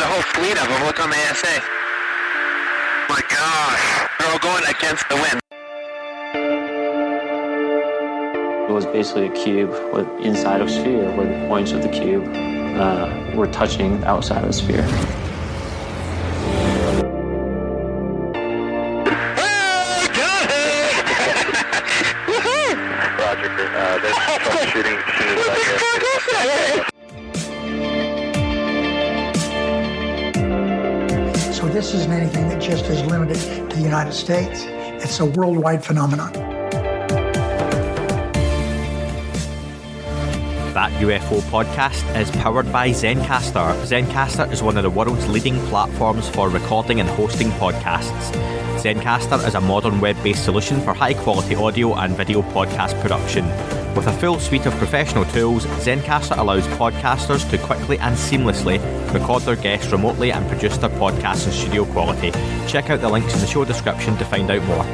There's a whole fleet of them. Look on the ASA. My gosh. They're all going against the wind. It was basically a cube with inside of a sphere where the points of the cube were touching outside of the sphere. Roger. There's troubleshooting machines out here. So this isn't anything that just is limited to the United States. It's a worldwide phenomenon. That UFO podcast is powered by Zencastr. Zencastr is one of the world's leading platforms for recording and hosting podcasts. Zencastr is a modern web-based solution for high-quality audio and video podcast production. With a full suite of professional tools, Zencastr allows podcasters to quickly and seamlessly record their guests remotely and produce their podcasts in studio quality. Check out the links in the show description to find out more.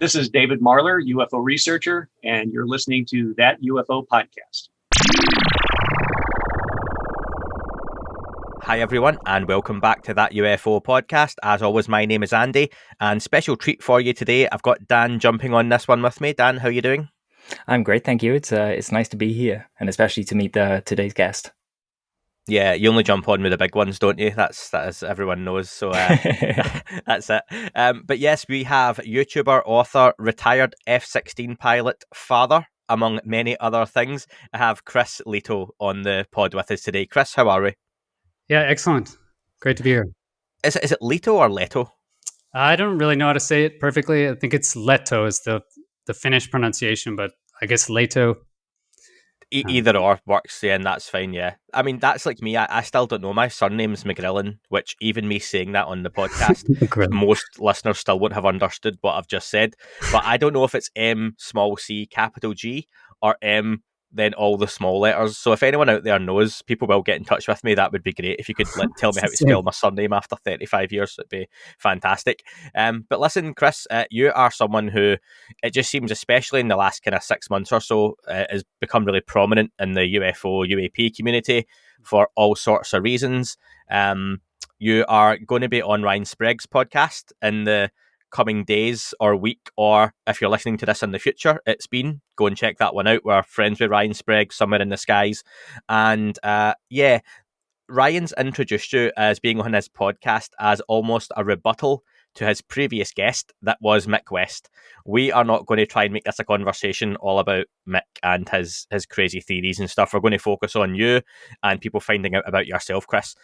This is David Marler, UFO researcher, and you're listening to That UFO Podcast. Hi everyone, and welcome back to That UFO Podcast. As always, my name is Andy, and special treat for you today, I've got Dan jumping on this one with me. Dan, how are you doing? I'm great, thank you. It's nice to be here, and especially to meet today's guest. Yeah, you only jump on with the big ones, don't you? That is everyone knows. So that's it. But yes, we have YouTuber, author, retired F-16 pilot, father, among many other things. I have Chris Lehto on the pod with us today. Chris, how are we? Yeah, excellent. Great to be here. Is it Lehto or Leto? I don't really know how to say it perfectly. I think it's Lehto is the Finnish pronunciation, but I guess Lehto. Either or works, yeah, and that's fine, yeah. I mean, that's like me. I still don't know. My surname's McGrillen, which even me saying that on the podcast, most listeners still won't have understood what I've just said. But I don't know if it's M small c capital G or M then all the small letters. So if anyone out there knows, people will get in touch with me. That would be great. If you could tell me how to spell my surname after 35 years, it'd be fantastic. But listen, Chris, you are someone who, it just seems, especially in the last kind of 6 months or so, has become really prominent in the UFO, UAP community for all sorts of reasons. You are going to be on Ryan Sprague's podcast in the coming days or week, or if you're listening to this in the future, go and check that one out. We're friends with Ryan Sprague, Somewhere in the Skies. And yeah, Ryan's introduced you as being on his podcast as almost a rebuttal to his previous guest, that was Mick West. We are not going to try and make this a conversation all about Mick and his crazy theories and stuff. We're going to focus on you and people finding out about yourself, Chris.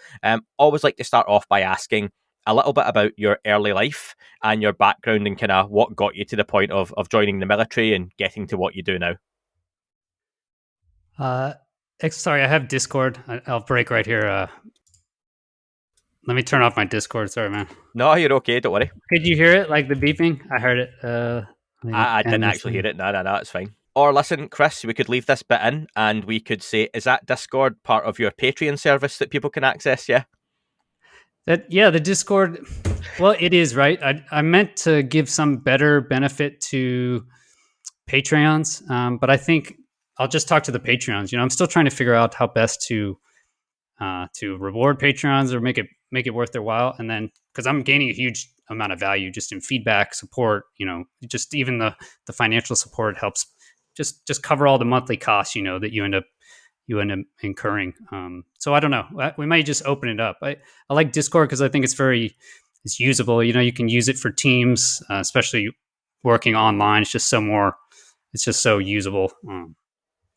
Always like to start off by asking a little bit about your early life and your background and kind of what got you to the point of joining the military and getting to what you do now. Sorry, I have Discord. I'll break right here. Let me turn off my Discord. Sorry, man. No, you're okay. Don't worry. Could you hear it? Like the beeping? I heard it. I didn't actually hear it. No, it's fine. Or listen, Chris, we could leave this bit in and we could say, is that Discord part of your Patreon service that people can access? Yeah. The Discord, well, it is, right? I meant to give some better benefit to Patreons, but I think I'll just talk to the Patreons. I'm still trying to figure out how best to reward Patreons or make it worth their while. And then, because I'm gaining a huge amount of value just in feedback, support, just even the financial support helps just cover all the monthly costs, that you end up incurring. So I don't know. We might just open it up. I like Discord because I think it's usable. You can use it for teams, especially working online. It's just so usable.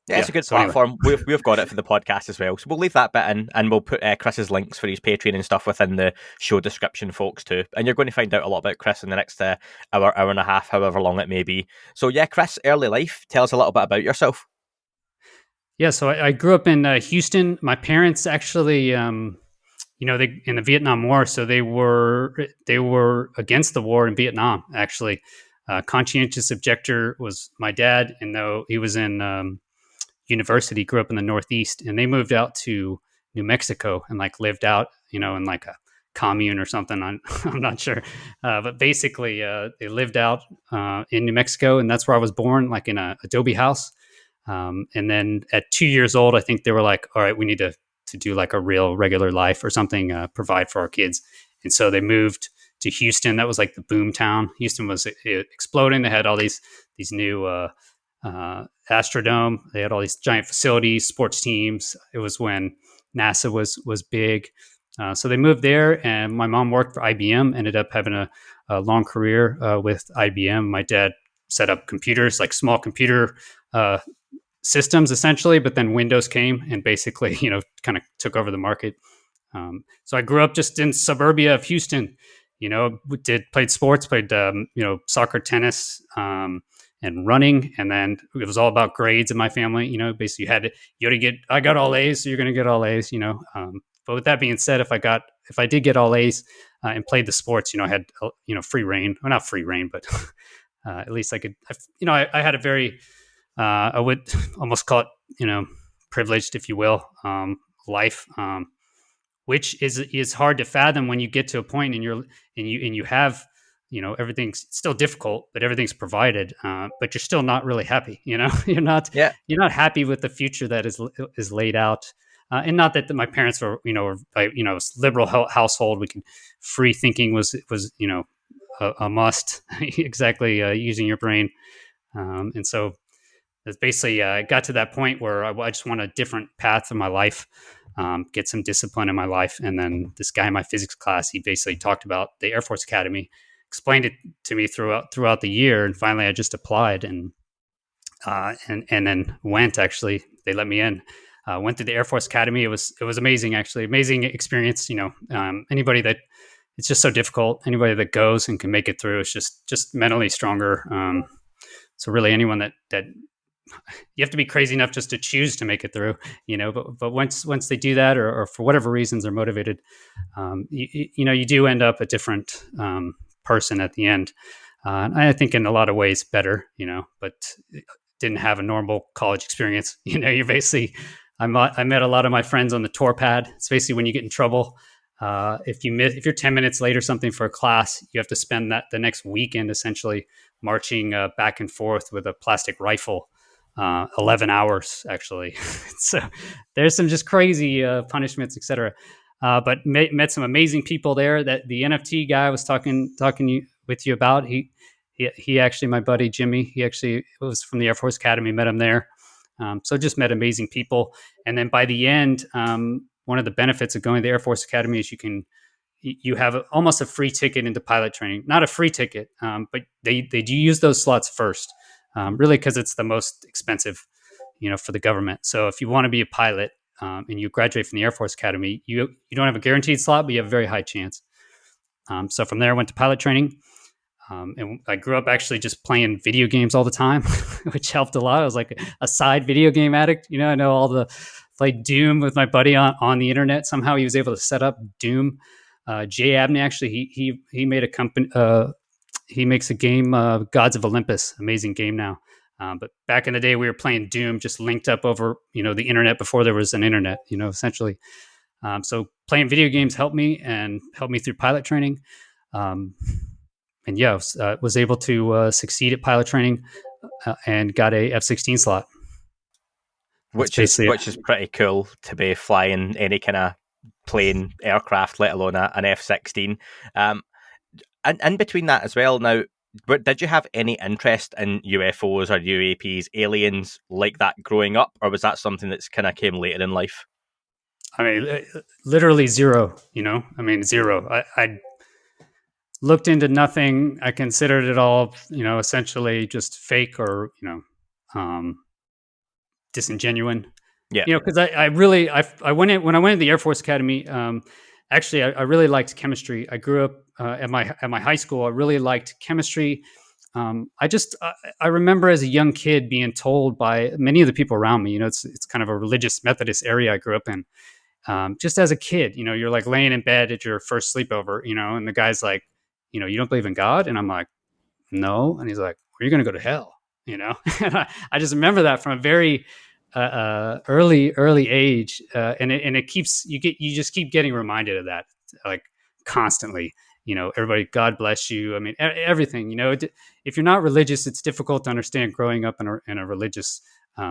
It's a good platform. Anyway. We've got it for the podcast as well. So we'll leave that bit in and we'll put Chris's links for his Patreon and stuff within the show description, folks, too. And you're going to find out a lot about Chris in the next hour and a half, however long it may be. So yeah, Chris, early life. Tell us a little bit about yourself. Yeah, so I grew up in Houston. My parents actually, they in the Vietnam War, so they were against the war in Vietnam. Actually, conscientious objector was my dad, and though he was in university, grew up in the Northeast, and they moved out to New Mexico and lived out, in like a commune or something. I'm not sure, but basically, they lived out in New Mexico, and that's where I was born, in a adobe house. And then at 2 years old, I think they were like, all right, we need to to do like a real regular life or something, provide for our kids. And so they moved to Houston. That was like the boom town. Houston was exploding. They had all these new Astrodome. They had all these giant facilities, sports teams. It was when NASA was big. So they moved there, and my mom worked for IBM, ended up having a long career with IBM. My dad set up computers, like small computer systems essentially, but then Windows came and basically, kind of took over the market. So I grew up just in suburbia of Houston, played sports, played, soccer, tennis, and running. And then it was all about grades in my family. Basically I got all A's, so you're going to get all A's, but with that being said, if I did get all A's and played the sports, I had, free reign. Well, not free reign, but at least I could, I had a very, I would almost call it, privileged, if you will, life, which is hard to fathom when you get to a point and you have, everything's still difficult, but everything's provided, but you're still not really happy. You're not happy with the future that is laid out. And not that my parents were, liberal household. Free thinking was a must. Exactly, using your brain, and so it's basically I got to that point where I just want a different path in my life, get some discipline in my life. And then this guy in my physics class, he basically talked about the Air Force Academy, explained it to me throughout the year, and finally I just applied and then went. Actually, they let me in. Went through the Air Force Academy. It was amazing, actually. Amazing experience. Anybody that, it's just so difficult. Anybody that goes and can make it through is just mentally stronger. So really anyone that you have to be crazy enough just to choose to make it through, but once they do that, or for whatever reasons they're motivated, you do end up a different person at the end. I think in a lot of ways better, but didn't have a normal college experience. You're basically, I met a lot of my friends on the tour pad. It's basically when you get in trouble. If you're 10 minutes late or something for a class, you have to spend the next weekend essentially marching back and forth with a plastic rifle, 11 hours actually. So there's some just crazy punishments, etc. But met some amazing people there. That the NFT guy I was talking with you about, he actually, my buddy Jimmy, he actually was from the Air Force Academy, met him there. So just met amazing people. And then by the end, one of the benefits of going to the Air Force Academy is you have almost a free ticket into pilot training. Not a free ticket, but they do use those slots first, really because it's the most expensive, for the government. So if you want to be a pilot and you graduate from the Air Force Academy, you don't have a guaranteed slot, but you have a very high chance. So from there, I went to pilot training. And I grew up actually just playing video games all the time, which helped a lot. I was like a side video game addict. I know played Doom with my buddy on the internet. Somehow he was able to set up Doom. Jay Abney, actually, he made a company. He makes a game, Gods of Olympus, amazing game now. But back in the day, we were playing Doom, just linked up over, the internet before there was an internet, essentially. So playing video games helped me through pilot training. And yeah, was able to succeed at pilot training and got a F-16 slot. Which is pretty cool to be flying any kind of plane, aircraft, let alone an F-16. And in between that as well, now, did you have any interest in UFOs or UAPs, aliens like that growing up, or was that something that's kind of came later in life? I mean, literally zero, zero. I looked into nothing. I considered it all, essentially just fake or, disingenuine. Yeah. Because I went in, when I went to the Air Force Academy, actually, I really liked chemistry. I grew up at my high school. I really liked chemistry. I remember as a young kid being told by many of the people around me, it's kind of a religious Methodist area I grew up in. Just as a kid, you're like laying in bed at your first sleepover, and the guy's like, you don't believe in God? And I'm like, no. And he's like, well, you're going to go to hell, And I just remember that from a very early age. And it keeps, you just keep getting reminded of that, like constantly, everybody, God bless you. I mean, everything, if you're not religious, it's difficult to understand growing up in a religious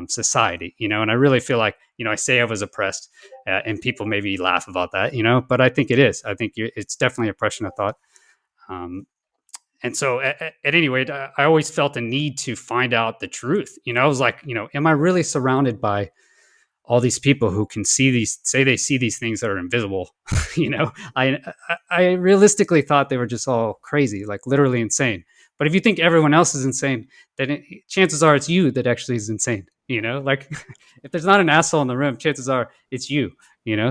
society, and I really feel like, I say I was oppressed, and people maybe laugh about that, but I think it is. I think it's definitely oppression of thought. And so at any rate, I always felt a need to find out the truth. I was like, am I really surrounded by all these people who can say they see these things that are invisible? I realistically thought they were just all crazy, like literally insane. But if you think everyone else is insane, then chances are it's you that actually is insane. Like if there's not an asshole in the room, chances are it's you.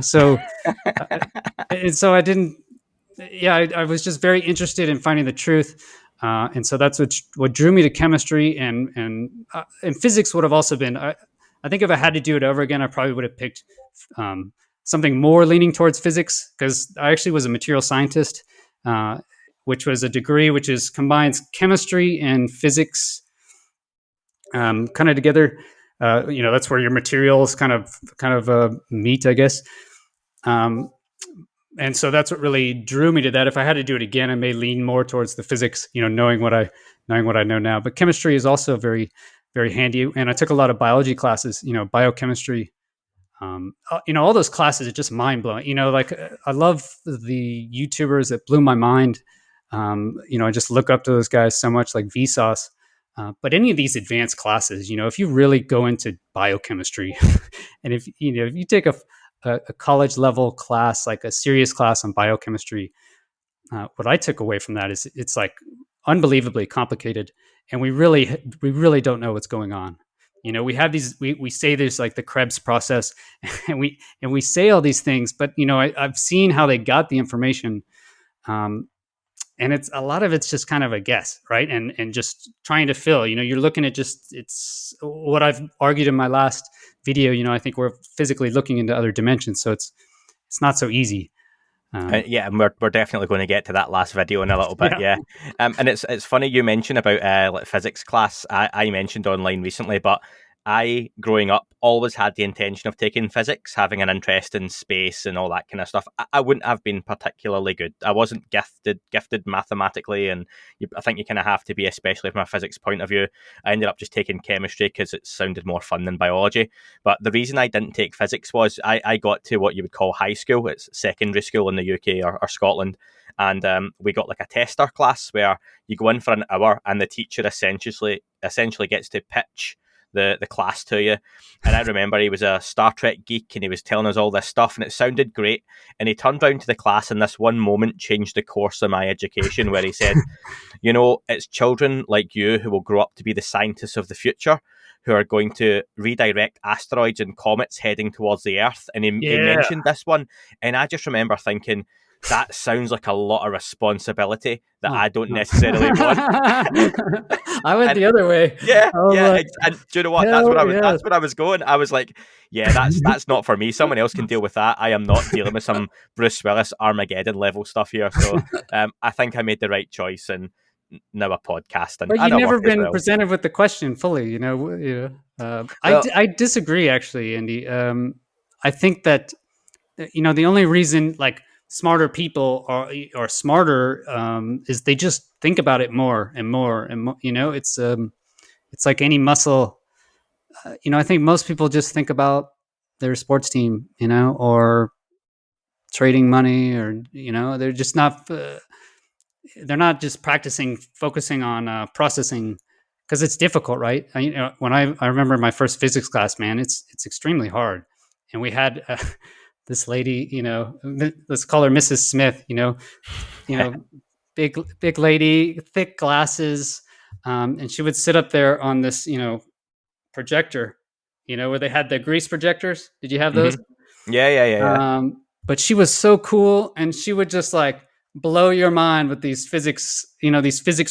So and so I didn't. Yeah, I was just very interested in finding the truth, and so that's what drew me to chemistry, and physics would have also been. I think if I had to do it over again, I probably would have picked something more leaning towards physics, because I actually was a material scientist, which was a degree which combines chemistry and physics kind of together. That's where your materials kind of meet, I guess. And so that's what really drew me to that. If I had to do it again, I may lean more towards the physics, knowing what I know now. But chemistry is also very, very handy. And I took a lot of biology classes, biochemistry. All those classes are just mind blowing. I love the YouTubers that blew my mind. I just look up to those guys so much, like Vsauce. But any of these advanced classes, if you really go into biochemistry, and if you take a college level class, like a serious class on biochemistry, what I took away from that is it's like unbelievably complicated, and we really don't know what's going on. We have these, we say there's like the Krebs process, and we say all these things, but I've seen how they got the information, and it's a lot of it's just kind of a guess, right? And just trying to fill. You're looking at it's what I've argued in my last video. I think we're physically looking into other dimensions, so it's not so easy. Yeah, and we're definitely going to get to that last video in a little bit. Yeah. And it's funny you mention about like physics class. I mentioned online recently, but I, growing up, always had the intention of taking physics, having an interest in space and all that kind of stuff. I wouldn't have been particularly good. I wasn't gifted mathematically, and I think you kind of have to be, especially from a physics point of view. I ended up just taking chemistry because it sounded more fun than biology. But the reason I didn't take physics was I got to what you would call high school. It's secondary school in the UK or Scotland. And we got like a tester class where you go in for an hour and the teacher essentially gets to pitch the class to you. And I remember he was a Star Trek geek and he was telling us all this stuff and it sounded great. And he turned round to the class and this one moment changed the course of my education, where he said, it's children like you who will grow up to be the scientists of the future, who are going to redirect asteroids and comets heading towards the Earth. And he mentioned this one. And I just remember thinking, that sounds like a lot of responsibility that I don't necessarily want. I went the other way. Yeah. And do you know what? That's what I was going. I was like, that's not for me. Someone else can deal with that. I am not dealing with some Bruce Willis Armageddon level stuff here. So I think I made the right choice, and now a podcast. And but you've never been presented with the question fully. I disagree, actually, Andy. I think that the only reason like smarter people are smarter is they just think about it more and more and more. It's like any muscle. I think most people just think about their sports team, or trading money, or they're just not. They're not just focusing on processing, because it's difficult, right? When I remember my first physics class, man, it's extremely hard, and we had. This lady, let's call her Mrs. Smith, big lady, thick glasses. And she would sit up there on this, projector, where they had the grease projectors. Did you have those? Mm-hmm. Yeah. But she was so cool, and she would just like blow your mind with these physics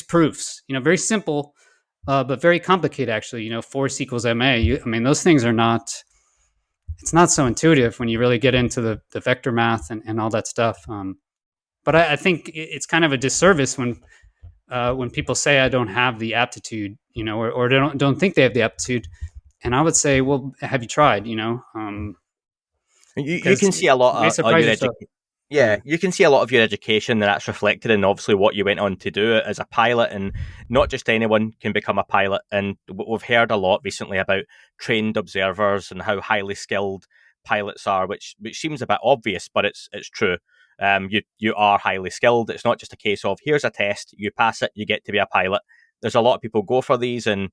proofs, very simple, but very complicated, actually, force equals ma. Those things are not, it's not so intuitive when you really get into the vector math and all that stuff. But I think it's kind of a disservice when people say I don't have the aptitude, or don't think they have the aptitude. And I would say, well, have you tried? You can see a lot of Yeah, you can see a lot of your education, and that's reflected in obviously what you went on to do as a pilot. And not just anyone can become a pilot. And we've heard a lot recently about trained observers and how highly skilled pilots are, which seems a bit obvious, but it's true. You are highly skilled. It's not just a case of here's a test, you pass it, you get to be a pilot. There's a lot of people go for these, and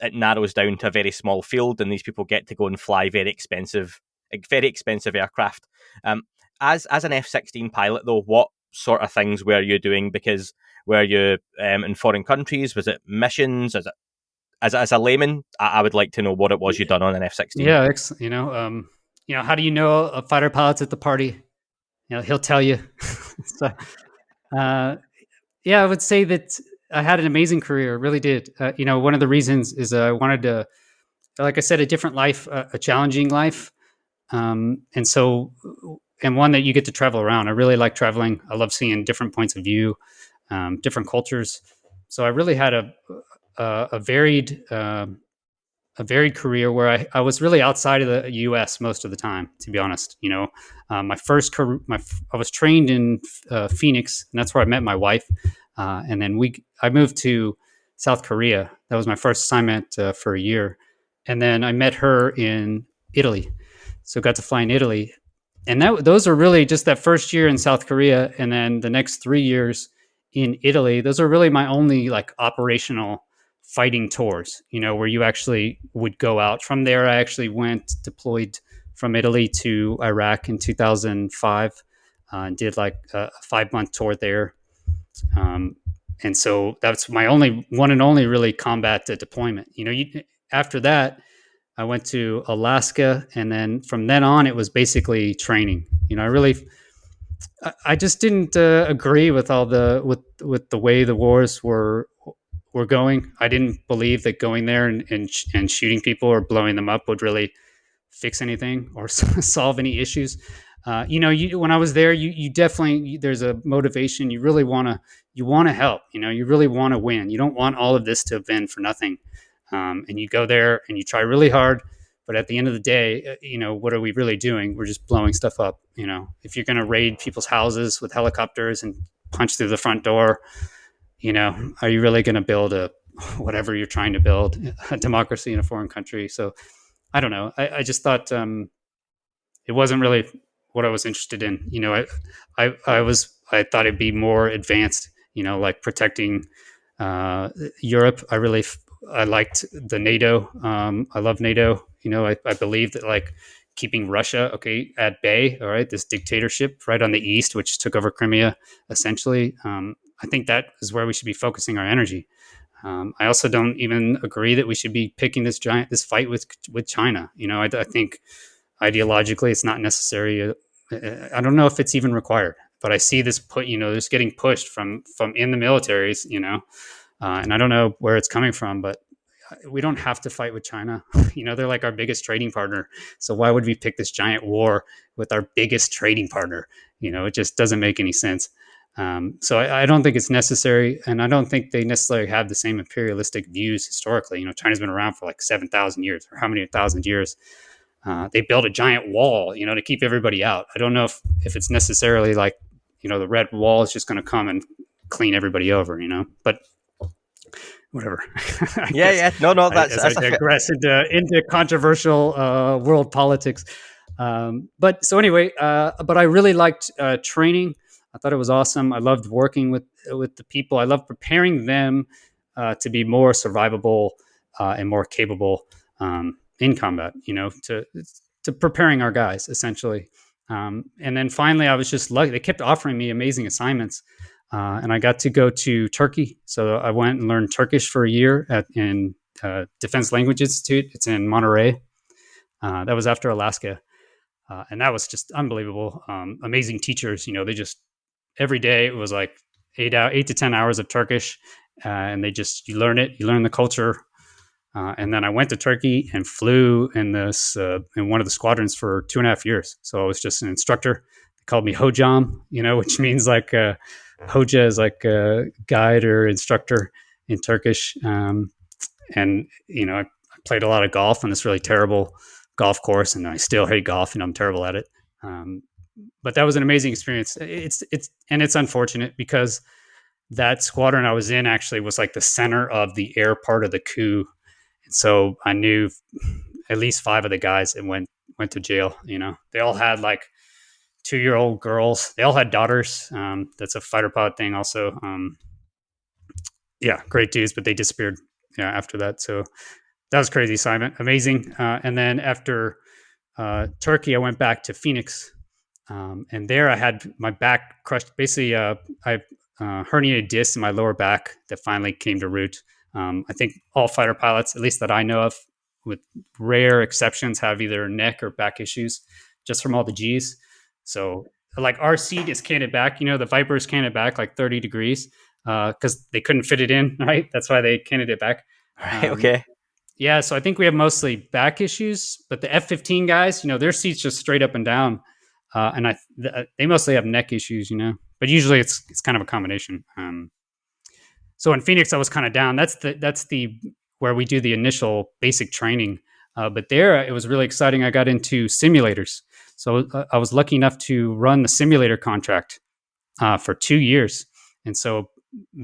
it narrows down to a very small field, and these people get to go and fly very expensive aircraft. As an F-16 pilot, though, what sort of things were you doing? Because were you in foreign countries? Was it missions? As a layman, I would like to know what it was you done on an F-16. Yeah, how do you know a fighter pilot's at the party? He'll tell you. So, I would say that I had an amazing career. Really did. One of the reasons is I wanted to, like I said, a different life, a challenging life, and one that you get to travel around. I really like traveling. I love seeing different points of view, different cultures. So I really had a varied career where I was really outside of the U.S. most of the time, to be honest. My first career, I was trained in Phoenix, and that's where I met my wife. And then I moved to South Korea. That was my first assignment for a year. And then I met her in Italy. So got to fly in Italy. And those are really just that first year in South Korea, and then the next 3 years in Italy. Those are really my only like operational fighting tours, where you actually would go out. From there, I actually deployed from Italy to Iraq in 2005, and did like a 5-month tour there. And so that's my only one and only really combat deployment. After that, I went to Alaska, and then from then on, it was basically training. I just didn't agree with all with the way the wars were going. I didn't believe that going there and shooting people or blowing them up would really fix anything or solve any issues. When I was there, you definitely, there's a motivation. You really want to help. You really want to win. You don't want all of this to have been for nothing. And you go there and you try really hard, but at the end of the day, what are we really doing? We're just blowing stuff up. If you're going to raid people's houses with helicopters and punch through the front door, are you really going to build whatever you're trying to build, a democracy in a foreign country? So I don't know. I just thought it wasn't really what I was interested in. I thought it'd be more advanced, like protecting Europe. I liked the NATO. I love NATO. I believe that like keeping Russia, at bay. All right, this dictatorship right on the east, which took over Crimea, essentially. I think that is where we should be focusing our energy. I also don't even agree that we should be picking this fight with China. I think ideologically it's not necessary. I don't know if it's even required, but I see this this getting pushed from in the militaries. And I don't know where it's coming from, but we don't have to fight with China. They're like our biggest trading partner. So why would we pick this giant war with our biggest trading partner? It just doesn't make any sense. So I don't think it's necessary, and I don't think they necessarily have the same imperialistic views historically. China's been around for like 7,000 years, or how many 1,000 years. They built a giant wall, to keep everybody out. I don't know if it's necessarily like, the red wall is just going to come and clean everybody over, but whatever. No, that's I digress into controversial world politics. But so anyway, but I really liked training. I thought it was awesome. I loved working with the people. I loved preparing them to be more survivable and more capable in combat. To preparing our guys essentially. And then finally, I was just lucky. They kept offering me amazing assignments, and I got to go to Turkey. So I went and learned Turkish for a year in Defense Language Institute. It's in Monterey. That was after Alaska. And that was just unbelievable. Amazing teachers. They just, every day it was like 8 to 10 hours of Turkish. And you learn it, you learn the culture. And then I went to Turkey and flew in one of the squadrons for 2.5 years. So I was just an instructor. They called me Hojam, which means like Hoja is like a guide or instructor in Turkish. And I played a lot of golf on this really terrible golf course, and I still hate golf, and I'm terrible at it. But that was an amazing experience. It's unfortunate because that squadron I was in actually was like the center of the air part of the coup. And so I knew at least 5 of the guys that went to jail. They all had like 2-year-old girls. They all had daughters. That's a fighter pilot thing also. Yeah, great dudes, but they disappeared after that. So that was crazy assignment. Amazing. And then after Turkey, I went back to Phoenix. And there I had my back crushed. Basically, I herniated disc in my lower back that finally came to root. I think all fighter pilots, at least that I know of, with rare exceptions, have either neck or back issues just from all the G's. So like our seat is canted back, the Viper is canted back like 30 degrees because they couldn't fit it in, right? That's why they canted it back. Right, okay. Yeah, so I think we have mostly back issues, but the F-15 guys, their seats just straight up and down. And they mostly have neck issues, but usually it's kind of a combination. So in Phoenix, I was kind of down. That's the where we do the initial basic training. But there, it was really exciting. I got into simulators. So I was lucky enough to run the simulator contract for 2 years. And so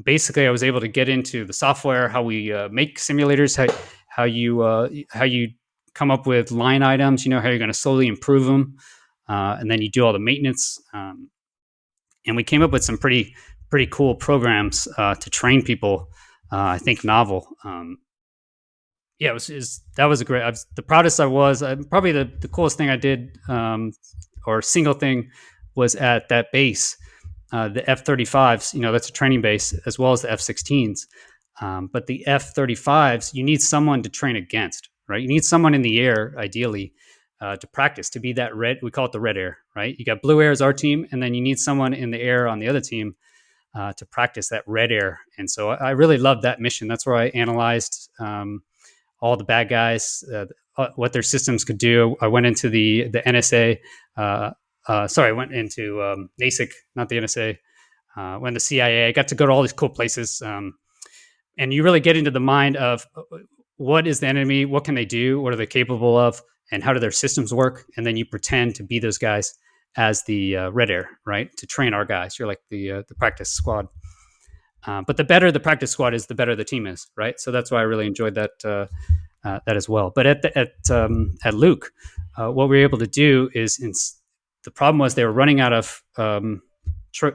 basically, I was able to get into the software, how we make simulators, how you come up with line items, how you're going to slowly improve them. And then you do all the maintenance. And we came up with some pretty cool programs to train people. I think novel. Yeah, that was a great. The proudest I was. Probably the coolest thing I did, or single thing, was at that base, the F-35s. That's a training base as well as the F-16s. But the F-35s, you need someone to train against, right? You need someone in the air, ideally, to practice, to be that red. We call it the red air, right? You got blue air as our team, and then you need someone in the air on the other team to practice that red air. And so I really loved that mission. That's where I analyzed all the bad guys, what their systems could do. I went into the NSA. I went into NASIC, not the NSA. Went to CIA. I got to go to all these cool places. And you really get into the mind of what is the enemy, what can they do, what are they capable of, and how do their systems work? And then you pretend to be those guys as the red air, right? To train our guys. You're like the practice squad. But the better the practice squad is, the better the team is, right? So that's why I really enjoyed that as well. But at Luke, what we were able to do is, the problem was they were running out of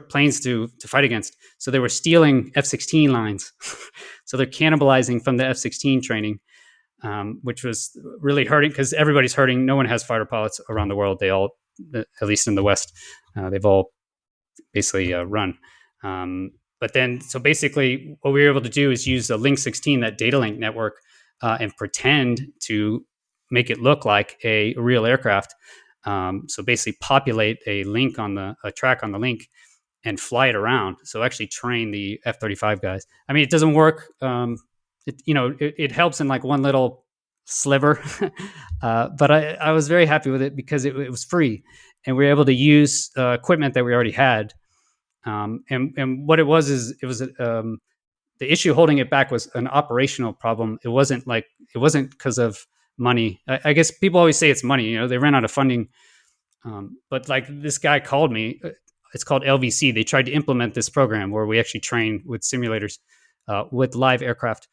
planes to fight against. So they were stealing F-16 lines. So they're cannibalizing from the F-16 training, which was really hurting because everybody's hurting. No one has fighter pilots around the world. They all, at least in the West, they've all basically run. But then, so basically what we were able to do is use the Link 16, that data link network, and pretend to make it look like a real aircraft. So basically populate a track on the link and fly it around. So actually train the F-35 guys. I mean, it doesn't work. It helps in like one little sliver, but I was very happy with it because it was free, and we were able to use equipment that we already had. And what it was is the issue holding it back was an operational problem. It wasn't because of money. I guess people always say it's money. They ran out of funding. But like this guy called me. It's called LVC. They tried to implement this program where we actually train with simulators with live aircraft,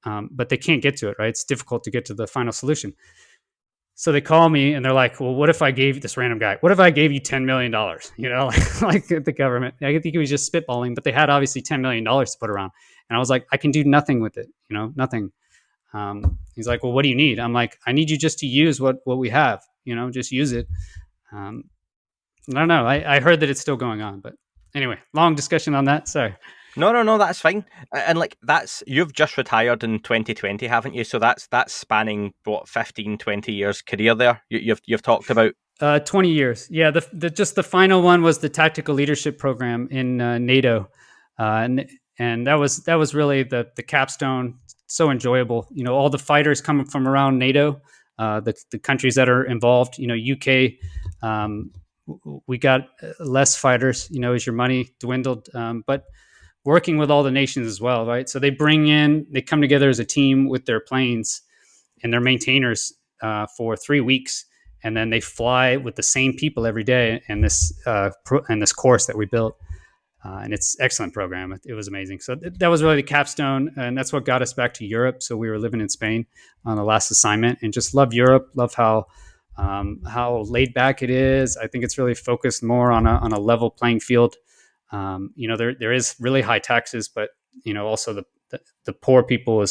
but they can't get to it. Right? It's difficult to get to the final solution. So they call me and they're like, well, what if I gave this random guy, what if I gave you $10 million, like the government? I think he was just spitballing, but they had obviously $10 million to put around. And I was like, I can do nothing with it, nothing. He's like, well, what do you need? I'm like, I need you just to use what we have, just use it. I don't know. I heard that it's still going on, but anyway, long discussion on that. Sorry. No, that's fine. And you've just retired in 2020, haven't you? So that's spanning what, 15, 20 years career there. You've talked about 20 years. Yeah. The final one was the tactical leadership program in NATO, and that was really the capstone. So enjoyable. All the fighters coming from around NATO, the countries that are involved. UK. We got less fighters. As your money dwindled, but working with all the nations as well, right? So they come together as a team with their planes and their maintainers for 3 weeks, and then they fly with the same people every day in this this course that we built. And it's an excellent program. It was amazing. So that was really the capstone, and that's what got us back to Europe. So we were living in Spain on the last assignment, and just love Europe. Love how laid back it is. I think it's really focused more on a level playing field. There is really high taxes, but also the poor people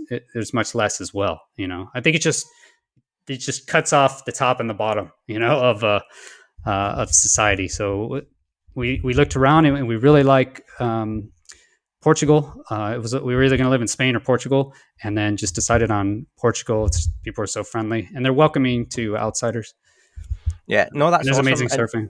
there's much less as well. I think it just cuts off the top and the bottom, of society. So we looked around and we really like Portugal. We were either going to live in Spain or Portugal, and then just decided on Portugal. People are so friendly and they're welcoming to outsiders. Yeah, no, that's there's awesome. Amazing surfing.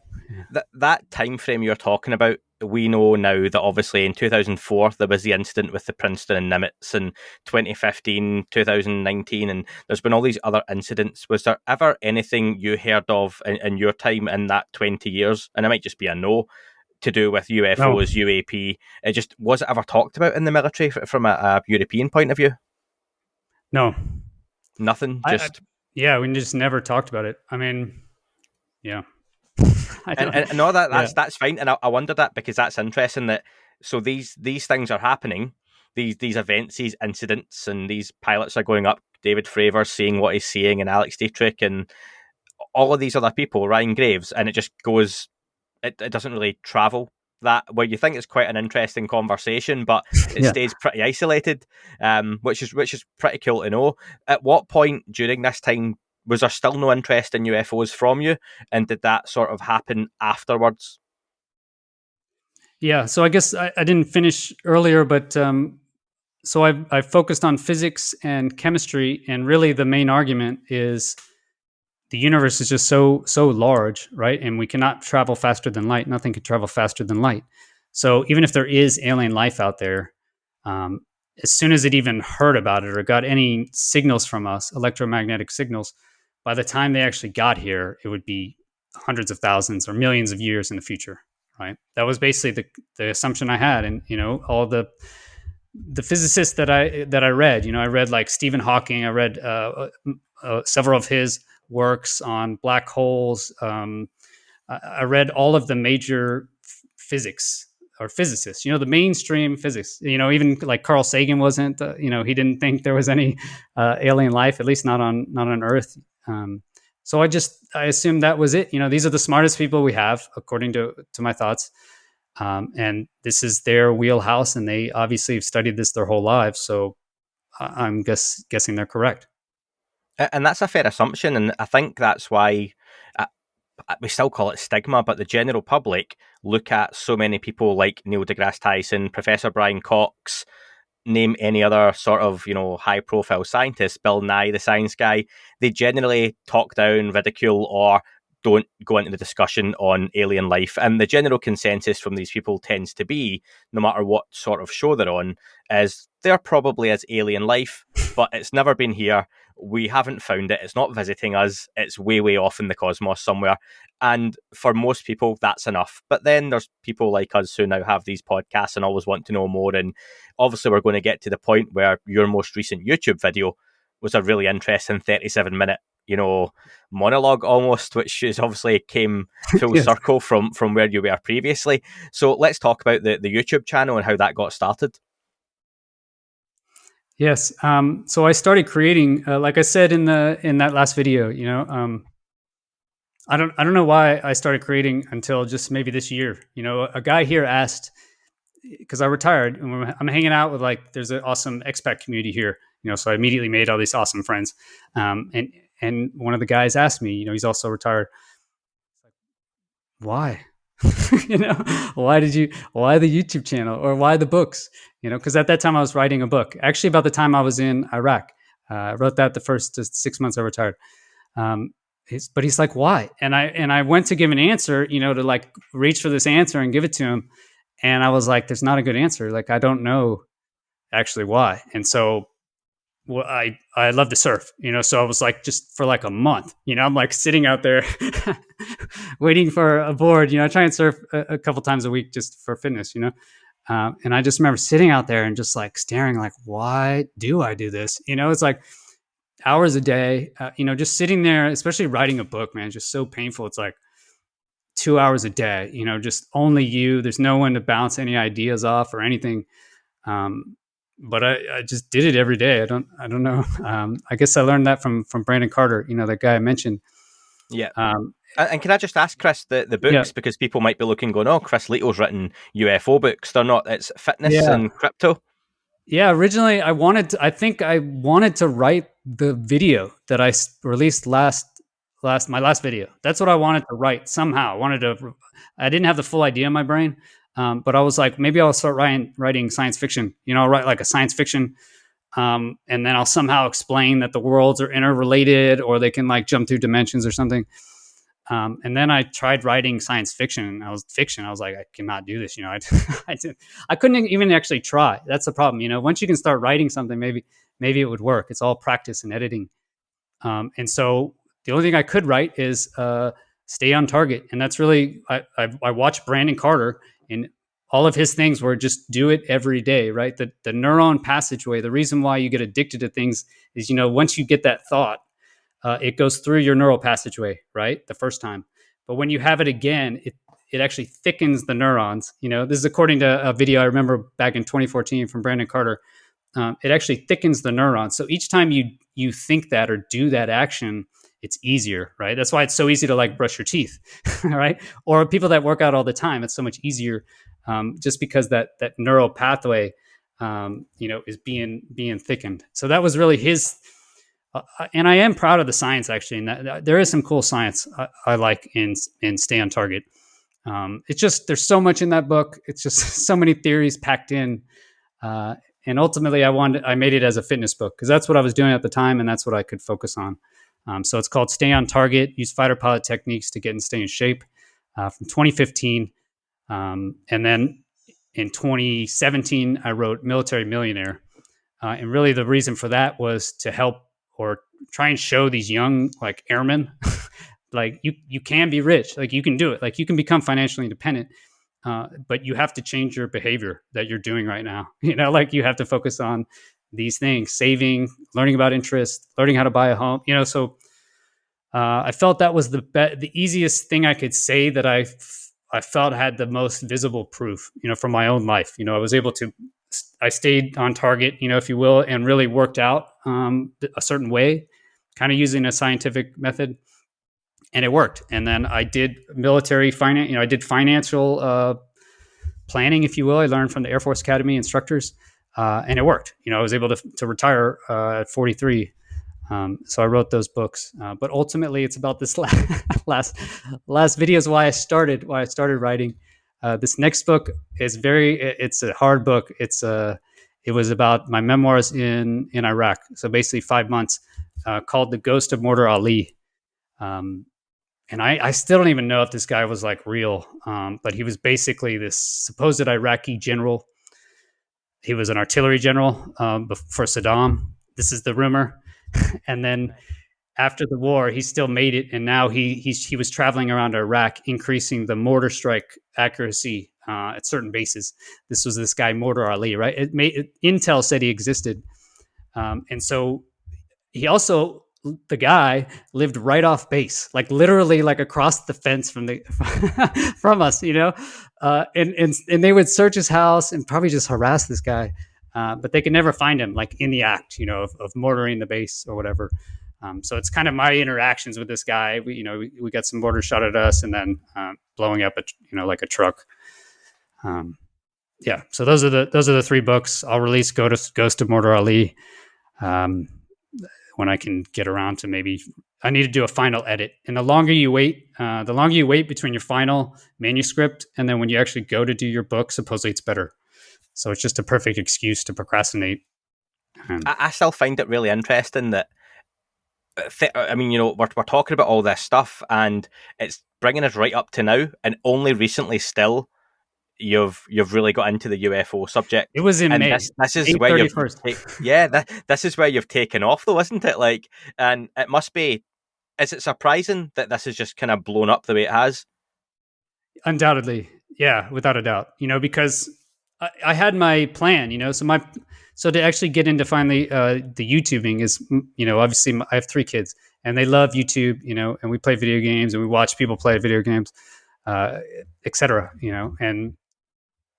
That time frame you're talking about, we know now that obviously in 2004 there was the incident with the Princeton and Nimitz, and 2015, 2019, and there's been all these other incidents. Was there ever anything you heard of in your time in that 20 years, and it might just be a no, to do with UFOs, no. UAP? Was it ever talked about in the military from a European point of view? No. Nothing? Yeah, we just never talked about it. I mean, yeah. And no, that's fine, and I wonder that because that's interesting. That so these things are happening, these events, these incidents, and these pilots are going up. David Fravor seeing what he's seeing, and Alex Dietrich, and all of these other people, Ryan Graves, and it just goes. It doesn't really travel that where you think it's quite an interesting conversation, but it stays pretty isolated, which is pretty cool to know. At what point during this time was there still no interest in UFOs from you? And did that sort of happen afterwards? Yeah, so I guess I didn't finish earlier, but so I focused on physics and chemistry, and really the main argument is the universe is just so large, right? And we cannot travel faster than light. Nothing can travel faster than light. So even if there is alien life out there, as soon as it even heard about it or got any signals from us, electromagnetic signals, by the time they actually got here, it would be hundreds of thousands or millions of years in the future, right? That was basically the assumption I had. And, all the physicists that I read, I read like Stephen Hawking. I read several of his works on black holes. I read all of the major physics or physicists, the mainstream physics, even like Carl Sagan wasn't, he didn't think there was any alien life, at least not on Earth. So I assumed that was it. These are the smartest people we have, according to my thoughts. And this is their wheelhouse, and they obviously have studied this their whole lives. So I'm guessing they're correct. And that's a fair assumption. And I think that's why we still call it stigma, but the general public look at so many people like Neil deGrasse Tyson, Professor Brian Cox, name any other sort of, high profile scientist, Bill Nye, the science guy. They generally talk down, ridicule, or don't go into the discussion on alien life. And the general consensus from these people tends to be, no matter what sort of show they're on, is there probably is alien life, but it's never been here. We haven't found it. It's not visiting us. It's way, way off in the cosmos somewhere. And for most people, that's enough. But then there's people like us who now have these podcasts and always want to know more. And obviously, we're going to get to the point where your most recent YouTube video was a really interesting 37-minute, monologue almost, which is obviously came full circle from where you were previously. So let's talk about the YouTube channel and how that got started. Yes. So I started creating, like I said in that last video, I don't know why I started creating until just maybe this year. A guy here asked, because I retired and I'm hanging out with there's an awesome expat community here, so I immediately made all these awesome friends. And one of the guys asked me, he's also retired. Why? Why the YouTube channel, or why the books? Because at that time I was writing a book. Actually, about the time I was in Iraq, I wrote that the first 6 months I retired. But he's like, why? And I went to give an answer, to reach for this answer and give it to him. And I was like, there's not a good answer. I don't know actually why. And so I love to surf, so I was just for a month, I'm sitting out there waiting for a board, I try and surf a couple times a week just for fitness, and I just remember sitting out there and just staring, why do I do this? It's hours a day, just sitting there, especially writing a book, man, just so painful. It's like 2 hours a day, just only you. There's no one to bounce any ideas off or anything. But I just did it every day. I don't know. I guess I learned that from Brandon Carter, that guy I mentioned. Yeah. And can I just ask, Chris, the books, because people might be looking, going, "Oh, Chris Lehto's written UFO books." They're not. It's fitness and crypto. Yeah, originally I wanted to write the video that I released my last video. That's what I wanted to write somehow. I didn't have the full idea in my brain, but I was like, maybe I'll start writing science fiction. I'll write like a science fiction, and then I'll somehow explain that the worlds are interrelated, or they can like jump through dimensions or something. And then I tried writing science fiction. I was like, I cannot do this. I couldn't even actually try. That's the problem. Once you can start writing something, maybe it would work. It's all practice and editing. And so the only thing I could write is stay on target. And that's really, I watched Brandon Carter, and all of his things were just do it every day, right? The neuron passageway, the reason why you get addicted to things is, once you get that thought, it goes through your neural passageway, right? The first time. But when you have it again, it actually thickens the neurons. This is according to a video I remember back in 2014 from Brandon Carter. It actually thickens the neurons. So each time you think that or do that action, it's easier, right? That's why it's so easy to like brush your teeth, right? Or people that work out all the time, it's so much easier, just because that neural pathway, is being thickened. So that was really his. And I am proud of the science, actually. And there is some cool science I like in Stay on Target. It's just, there's so much in that book. It's just so many theories packed in. And ultimately I made it as a fitness book because that's what I was doing at the time. And that's what I could focus on. So it's called Stay on Target, Use Fighter Pilot Techniques to Get and Stay in Shape, from 2015. And then in 2017, I wrote Military Millionaire. And really the reason for that was to help or try and show these young like airmen like you can be rich, like you can do it, like you can become financially independent, but you have to change your behavior that you're doing right now. Like you have to focus on these things: saving, learning about interest, learning how to buy a home. So I felt that was the easiest thing I could say that I felt had the most visible proof, from my own life. I stayed on target, if you will, and really worked out a certain way, kind of using a scientific method, and it worked. And then I did military finance, I did financial planning, if you will. I learned from the Air Force Academy instructors, and it worked. I was able to retire at 43. So I wrote those books, but ultimately it's about this last video is why I started writing. This next book is it's a hard book. It was about my memoirs in Iraq. So basically 5 months, called The Ghost of Mortar Ali. And I still don't even know if this guy was like real. But he was basically this supposed Iraqi general. He was an artillery general, for Saddam. This is the rumor. And then after the war, he still made it, and now he was traveling around Iraq, increasing the mortar strike accuracy at certain bases. This was this guy Mortar Ali, right? Intel said he existed, and so he also, the guy lived right off base, like literally like across the fence from from us, and they would search his house and probably just harass this guy, but they could never find him, like in the act, of mortaring the base or whatever. So it's kind of my interactions with this guy. We got some mortar shot at us, and then blowing up like a truck. Yeah. So those are the three books I'll release. Ghost of Mortar Ali. When I can get around to, maybe I need to do a final edit. And the longer you wait between your final manuscript and then when you actually go to do your book, supposedly it's better. So it's just a perfect excuse to procrastinate. I still find it really interesting that, we're talking about all this stuff and it's bringing us right up to now, and only recently still you've really got into the UFO subject. It was in May. This is where this is where you've taken off, though, isn't it? Like, and it must be. Is it surprising that this is just kind of blown up the way it has? Undoubtedly, yeah, without a doubt. Because I had my plan, so to actually get into finally the YouTubing is, obviously I have 3 kids and they love YouTube, and we play video games and we watch people play video games, etc.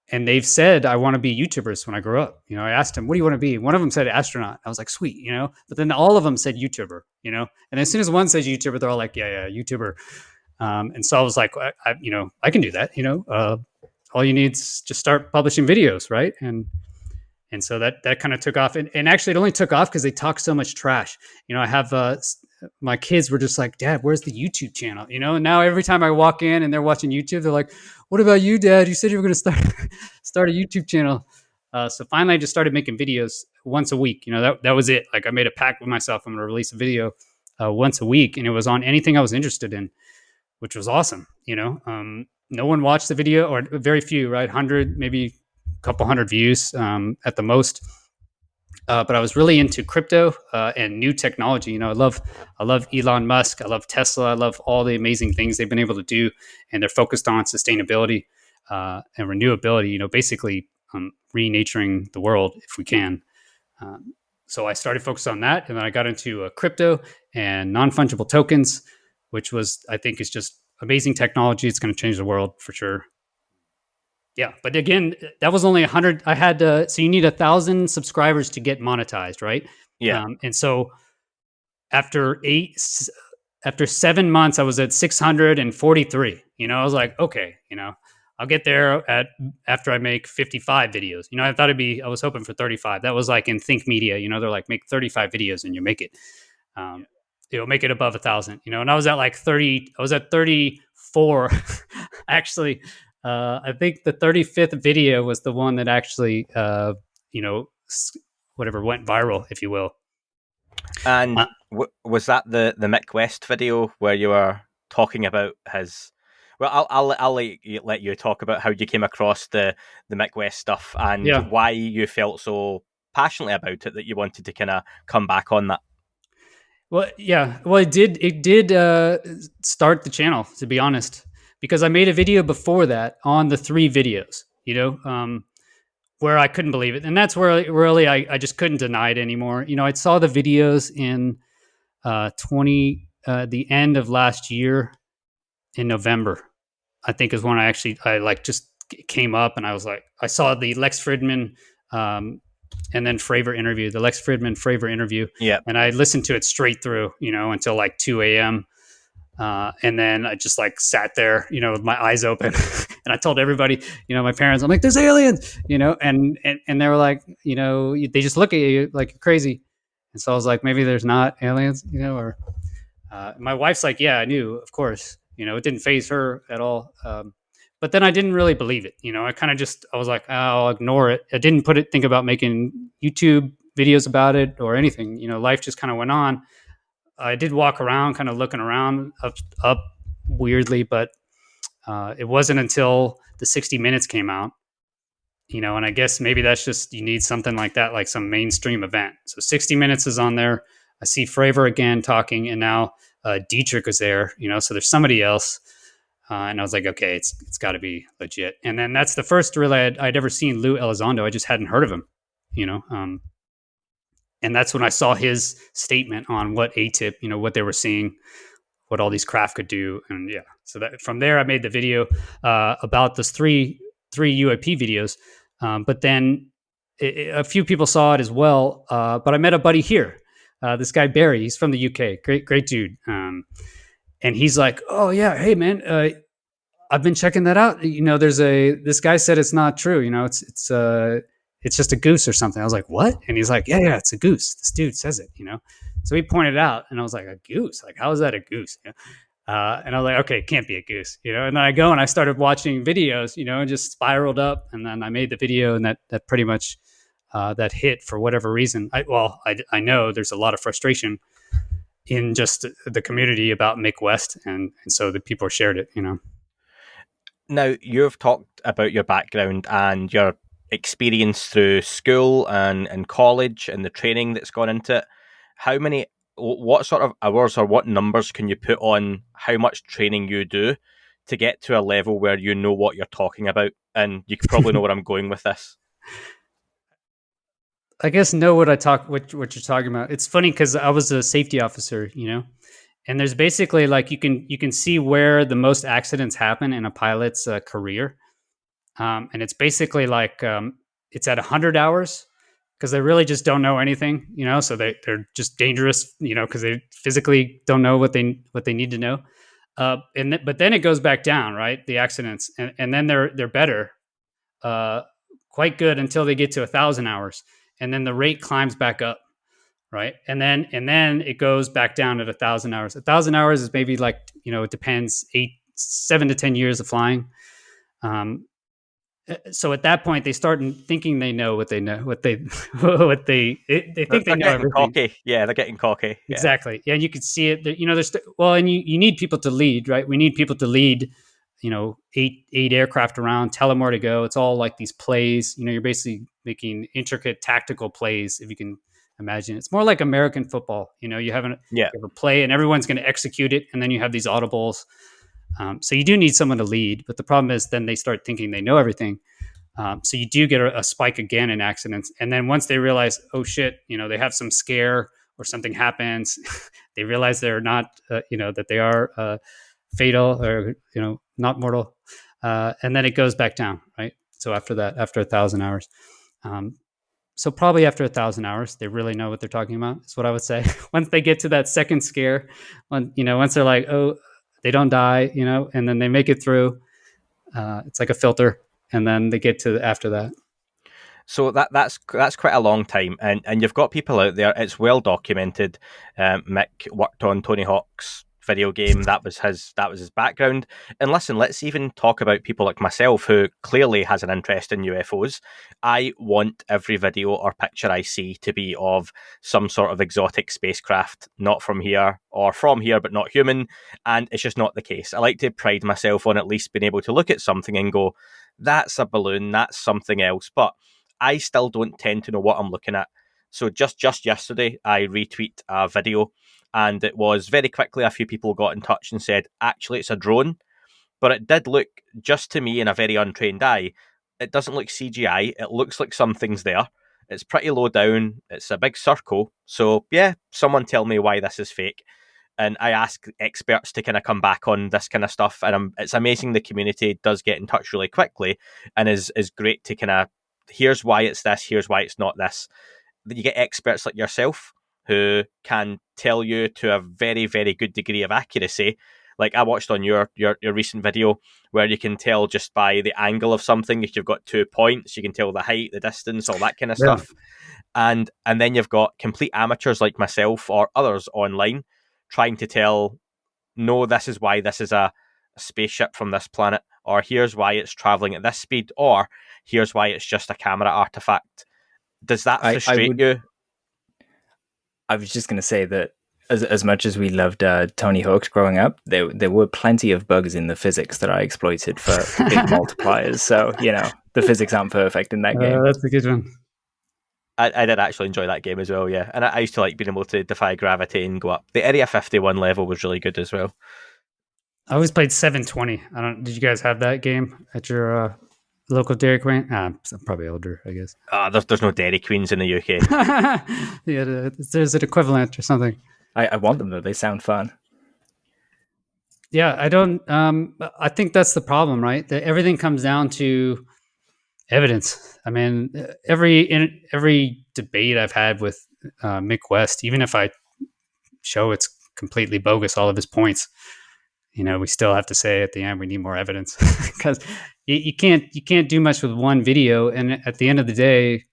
And they've said I want to be YouTubers when I grow up. I asked them, what do you want to be? One of them said astronaut. I was like, sweet, but then all of them said YouTuber, and as soon as one says YouTuber, they're all like, yeah, YouTuber. And so I was like, I can do that, all you need is just start publishing videos, right? And so that kind of took off, and actually it only took off because they talk so much trash. I have my kids were just like, Dad, where's the YouTube channel? And now every time I walk in and they're watching YouTube, they're like, what about you, Dad? You said you were going to start a YouTube channel. So finally I just started making videos once a week. That was it. Like I made a pact with myself. I'm going to release a video once a week, and it was on anything I was interested in, which was awesome. No one watched the video, or very few, right? 100, maybe a couple hundred views at the most. But I was really into crypto and new technology. I love Elon Musk. I love Tesla. I love all the amazing things they've been able to do, and they're focused on sustainability and renewability. Basically renaturing the world if we can. So I started focused on that, and then I got into crypto and non-fungible tokens, which I think is just amazing technology. It's going to change the world for sure. Yeah, but again, that was only 100. I had so you need 1,000 subscribers to get monetized, right? Yeah. And so after 7 months, I was at 643. I was like, okay, I'll get there after I make 55 videos. I was hoping for 35. That was like in Think Media. They're like, make 35 videos and you make it. It'll make it above 1,000. And I was at like 30. I was at 34 actually. I think the 35th video was the one that actually, whatever went viral, if you will. And was that the Mick West video where you were talking about his? Well, I'll let you talk about how you came across the Mick West stuff and why you felt so passionately about it that you wanted to kind of come back on that. Well, yeah. Well, it did start the channel, to be honest, because I made a video before that on the 3 videos, where I couldn't believe it. And that's where really I just couldn't deny it anymore. I saw the videos in the end of last year in November, I think is when I just came up, and I was like, I saw the Lex Fridman and then Fravor interview, the Lex Fridman-Fravor interview. Yeah. And I listened to it straight through, until like 2 a.m. And then I just like sat there, with my eyes open and I told everybody, my parents, I'm like, there's aliens, and they were like, they just look at you like you're crazy. And so I was like, maybe there's not aliens, or my wife's like, yeah, I knew, of course, it didn't faze her at all. But then I didn't really believe it. I was like, oh, I'll ignore it. I didn't think about making YouTube videos about it or anything. Life just kind of went on. I did walk around, kind of looking around up weirdly, but it wasn't until the 60 Minutes came out, and I guess maybe that's just, you need something like that, like some mainstream event. So 60 Minutes is on there. I see Fravor again talking, and now Dietrich is there, so there's somebody else. And I was like, okay, it's got to be legit. And then that's the first really I'd ever seen Lou Elizondo. I just hadn't heard of him, and that's when I saw his statement on what ATIP, what they were seeing, what all these craft could do. And yeah, so that from there, I made the video about those three UAP videos. But then a few people saw it as well. But I met a buddy here, this guy, Barry, he's from the UK. Great dude. And he's like, oh yeah, hey man, I've been checking that out. This guy said it's not true. It's just a goose or something. I was like, what? And he's like, yeah, it's a goose. This dude says it, So he pointed it out, and I was like, a goose? Like, how is that a goose? And I was like, okay, it can't be a goose, And then I go and I started watching videos, and just spiraled up. And then I made the video, and that pretty much that hit for whatever reason. I know there's a lot of frustration in just the community about Mick West, and so the people shared it, Now, you've talked about your background and your experience through school and college and the training that's gone into it. What sort of hours or what numbers can you put on how much training you do to get to a level where you know what you're talking about, and you probably know where I'm going with this. I guess know what you're talking about. It's funny because I was a safety officer, and there's basically like you can see where the most accidents happen in a pilot's career, and it's basically like it's at 100 hours because they really just don't know anything, so they're just dangerous, because they physically don't know what they need to know. But then it goes back down, right? The accidents, and then they're better, quite good until they get to 1,000 hours, and then the rate climbs back up, right? And then it goes back down at 1,000 hours. 1,000 hours is maybe like, it depends, 7 to 10 years of flying. So at that point, they start thinking they know what they know, what they think they know everything. Cocky. Yeah, they're getting cocky. Yeah. Exactly. Yeah, and you can see it. And you need people to lead, right? We need people to lead. Eight aircraft around, tell them where to go. It's all like these plays. You're basically making intricate tactical plays, if you can imagine. It's more like American football. You have a play, and everyone's going to execute it, and then you have these audibles. So you do need someone to lead, but the problem is then they start thinking they know everything. So you do get a spike again in accidents. And then once they realize, oh shit, they have some scare or something happens, they realize they're not, that they are fatal or, not mortal. And then it goes back down, right? So after 1,000 hours. So probably after 1,000 hours, they really know what they're talking about, is what I would say. Once they get to that second scare, once they're like, oh, they don't die, and then they make it through. It's like a filter, and then they get to after that. So that's quite a long time, and you've got people out there. It's well documented. Mick worked on Tony Hawk's video game. That was his background. And listen, let's even talk about people like myself, who clearly has an interest in UFOs. I want every video or picture I see to be of some sort of exotic spacecraft, not from here, or from here but not human. And it's just not the case. I like to pride myself on at least being able to look at something and go, that's a balloon, that's something else. But I still don't tend to know what I'm looking at. So just yesterday, I retweet a video, and it was very quickly a few people got in touch and said, actually, it's a drone. But it did look, just to me in a very untrained eye, it doesn't look CGI. It looks like something's there. It's pretty low down. It's a big circle. So yeah, someone tell me why this is fake. And I ask experts to kind of come back on this kind of stuff. And it's amazing the community does get in touch really quickly, and is great to kind of, here's why it's this, here's why it's not this. You get experts like yourself who can tell you to a very, very good degree of accuracy. Like I watched on your recent video where you can tell just by the angle of something, if you've got 2 points, you can tell the height, the distance, all that kind of stuff. And then you've got complete amateurs like myself or others online trying to tell, no, this is why this is a spaceship from this planet, or here's why it's traveling at this speed, or here's why it's just a camera artifact. Does that frustrate you? I was just going to say that as much as we loved Tony Hawk's growing up, there were plenty of bugs in the physics that I exploited for big multipliers. So, the physics aren't perfect in that game. That's a good one. I did actually enjoy that game as well, yeah. And I used to like being able to defy gravity and go up. The Area 51 level was really good as well. I always played 720. Did you guys have that game at your local Dairy Queen? I'm probably older, I guess. There's no Dairy Queens in the UK. Yeah, there's an equivalent or something. I want them though. They sound fun. Yeah, I don't. I think that's the problem, right? That everything comes down to evidence. I mean, every debate I've had with Mick West, even if I show it's completely bogus, all of his points, we still have to say at the end we need more evidence, because you can't do much with one video, and at the end of the day,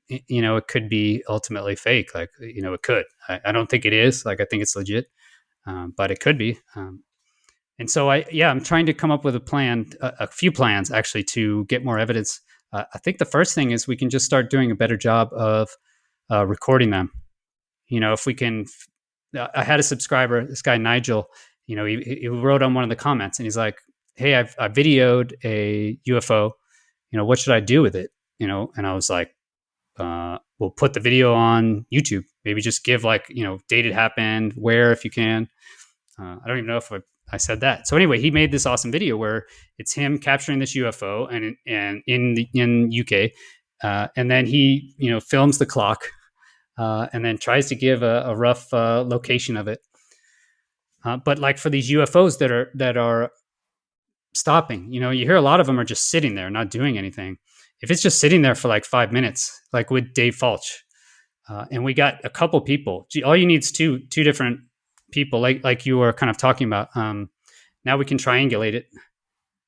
it could be ultimately fake. Like, it could. I don't think it is. Like, I think it's legit, but it could be. And so I'm trying to come up with a few plans actually to get more evidence. I think the first thing is we can just start doing a better job of recording them. If we can, I had a subscriber, this guy, Nigel, he wrote on one of the comments and he's like, hey, I videoed a UFO, what should I do with it? And I was like, we'll put the video on YouTube. Maybe just give date it happened, where, if you can. I don't even know if I said that. So anyway, he made this awesome video where it's him capturing this UFO and in UK, and then he films the clock, and then tries to give a rough location of it. But like for these UFOs that are stopping, you hear a lot of them are just sitting there, not doing anything. If it's just sitting there for like 5 minutes, like with Dave Fulch, and we got a couple people, all you need is two different people, like you were kind of talking about. Now we can triangulate it,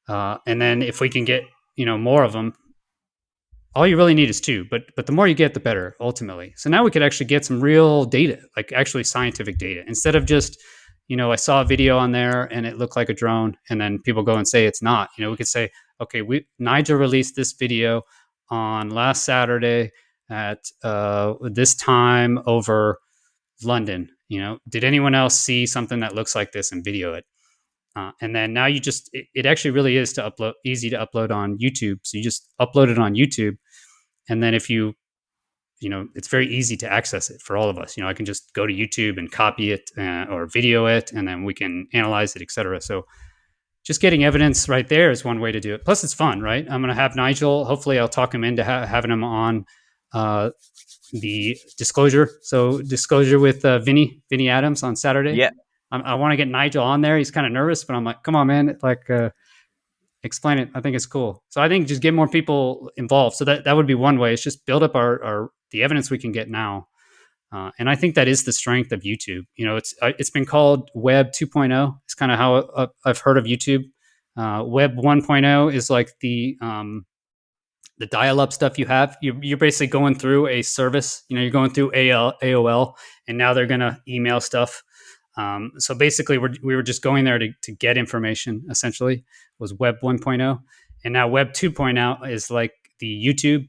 and then if we can get more of them, all you really need is two. But the more you get, the better ultimately. So now we could actually get some real data, like actually scientific data, instead of just I saw a video on there and it looked like a drone, and then people go and say it's not. We could say, okay, Nigel released this video on last Saturday at this time over London. Did anyone else see something that looks like this and video it? And then now it actually really is easy to upload on YouTube. So you just upload it on YouTube, and then if it's very easy to access it for all of us. I can just go to YouTube and copy it or video it, and then we can analyze it, etc. So just getting evidence right there is one way to do it. Plus, it's fun, right? I'm going to have Nigel. Hopefully, I'll talk him into having him on the Disclosure. So Disclosure with Vinny Adams on Saturday. Yeah. I want to get Nigel on there. He's kind of nervous, but I'm like, come on, man. Explain it. I think it's cool. So I think just get more people involved. So that would be one way. It's just build up the evidence we can get now. And I think that is the strength of YouTube. It's been called Web 2.0. It's kind of how I've heard of YouTube. Web 1.0 is like the dial-up stuff you have. You're basically going through a service. You're going through AOL, and now they're going to email stuff. So basically, we were just going there to get information. Essentially, was Web 1.0, and now Web 2.0 is like the YouTube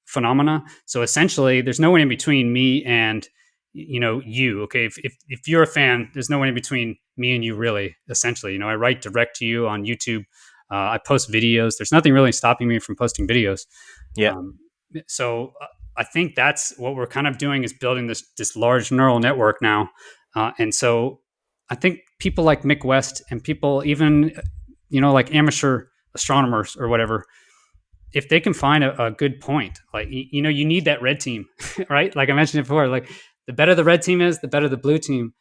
phenomena. So essentially, there's no one in between me and you. Okay, if you're a fan, there's no one in between me and you, really. Essentially, I write direct to you on YouTube. I post videos. There's nothing really stopping me from posting videos. Yeah. So I think that's what we're kind of doing, is building this large neural network now. And so I think people like Mick West and people even, like amateur astronomers or whatever, if they can find a good point, like, you need that red team, right? Like I mentioned before, like the better the red team is, the better the blue team.